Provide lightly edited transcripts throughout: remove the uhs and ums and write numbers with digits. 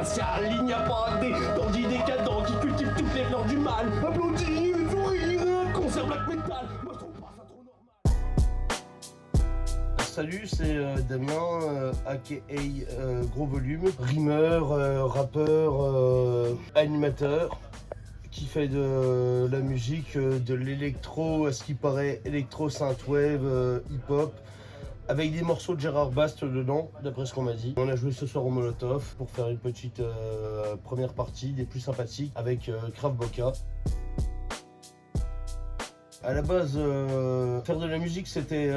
commercial. Il n'y a pas des dandys décadents qui cultivent toutes les fleurs du mal. Applaudis, sourire, concert black metal. Moi je trouve pas ça trop normal. Salut, c'est Damien, aka Gros Volume, rimeur, rappeur, animateur, qui fait de la musique, de l'électro, à ce qui paraît électro, synthwave, hip-hop, avec des morceaux de Gérard Bast dedans, d'après ce qu'on m'a dit. On a joué ce soir au Molotov pour faire une petite première partie des plus sympathiques avec Krav Boka. À la base, faire de la musique, c'était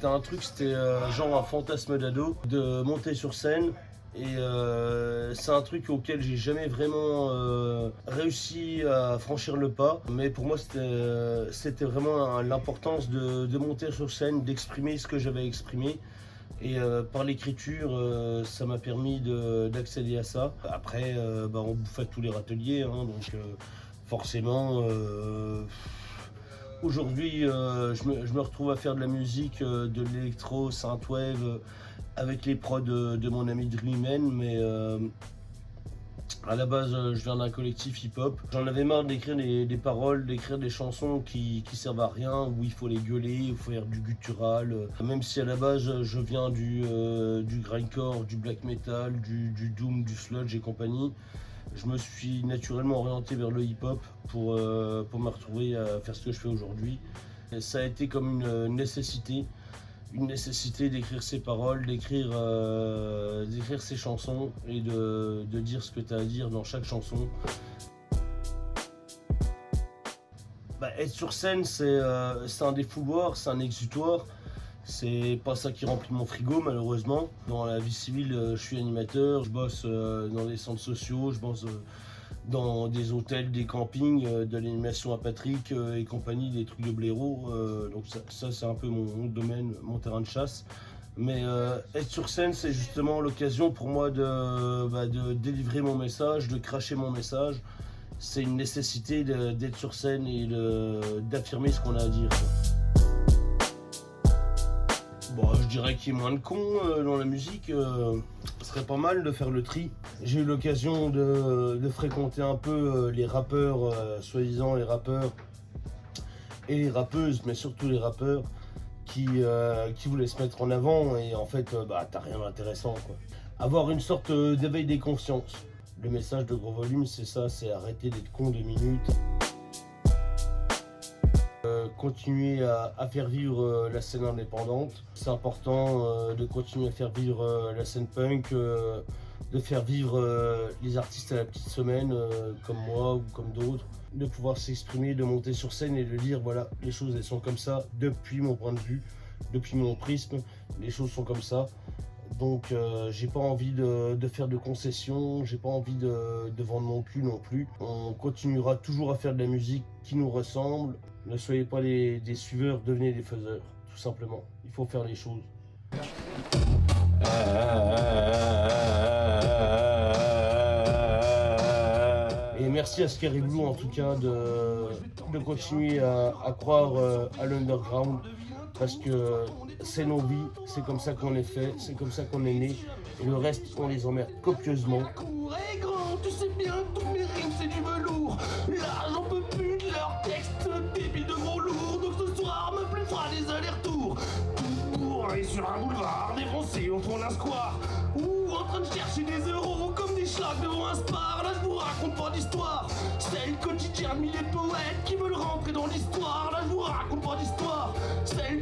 un truc, c'était genre un fantasme d'ado, de monter sur scène. Et c'est un truc auquel j'ai jamais vraiment réussi à franchir le pas. Mais pour moi, c'était vraiment l'importance de monter sur scène, d'exprimer ce que j'avais exprimé. Et par l'écriture, ça m'a permis d'accéder à ça. Après, on bouffait tous les râteliers, hein, donc forcément... Aujourd'hui, je me retrouve à faire de la musique, de l'électro, synthwave, avec les prods de mon ami Dreamman, mais à la base, je viens d'un collectif hip-hop. J'en avais marre d'écrire des paroles, d'écrire des chansons qui servent à rien, où il faut les gueuler, il faut faire du guttural. Même si à la base, je viens du grindcore, du black metal, du doom, du sludge et compagnie. Je me suis naturellement orienté vers le hip-hop pour me retrouver à faire ce que je fais aujourd'hui. Ça a été comme une nécessité d'écrire ses paroles, d'écrire ses chansons et de dire ce que tu as à dire dans chaque chanson. Être sur scène, c'est un défouloir, c'est un exutoire. C'est pas ça qui remplit mon frigo, malheureusement. Dans la vie civile, je suis animateur, je bosse dans des centres sociaux, je bosse dans des hôtels, des campings, de l'animation à Patrick et compagnie, des trucs de blaireau. Donc ça c'est un peu mon domaine, mon terrain de chasse. Mais être sur scène, c'est justement l'occasion pour moi de délivrer mon message, de cracher mon message. C'est une nécessité d'être sur scène et d'affirmer ce qu'on a à dire. Bon, je dirais qu'il y ait moins de cons dans la musique, ce serait pas mal de faire le tri. J'ai eu l'occasion de fréquenter un peu les rappeurs, soi-disant les rappeurs et les rappeuses, mais surtout les rappeurs qui voulaient se mettre en avant et en fait, t'as rien d'intéressant, quoi. Avoir une sorte d'éveil des consciences. Le message de Gros Volume, c'est ça, c'est arrêter d'être con 2 minutes. Continuer à faire vivre la scène indépendante. C'est important de continuer à faire vivre la scène punk, de faire vivre les artistes à la petite semaine, comme moi ou comme d'autres, de pouvoir s'exprimer, de monter sur scène et de dire voilà, les choses elles sont comme ça depuis mon point de vue, depuis mon prisme, les choses sont comme ça. Donc j'ai pas envie de faire de concessions, j'ai pas envie de vendre mon cul non plus. On continuera toujours à faire de la musique qui nous ressemble. Ne soyez pas des suiveurs, devenez des faiseurs, tout simplement. Il faut faire les choses. Et merci à Scary Blue en tout cas de continuer à croire à l'underground. Parce que c'est nos vies, c'est comme ça qu'on est fait, c'est comme ça qu'on est né. Et le reste, on les emmerde copieusement. Court et grand, tu sais bien, toutes mes rimes c'est du velours. Là j'en peux plus de leurs textes, débit de gros lourds. Donc ce soir, me plus fera des allers-retours. Tout bourré sur un boulevard, défoncé au fond d'un square. Ou en train de chercher des euros comme des schlags devant un spar. Là je vous raconte pas d'histoire, c'est le quotidien de milliers de poètes qui veulent rentrer dans l'histoire. Là je vous raconte pas d'histoire, c'est le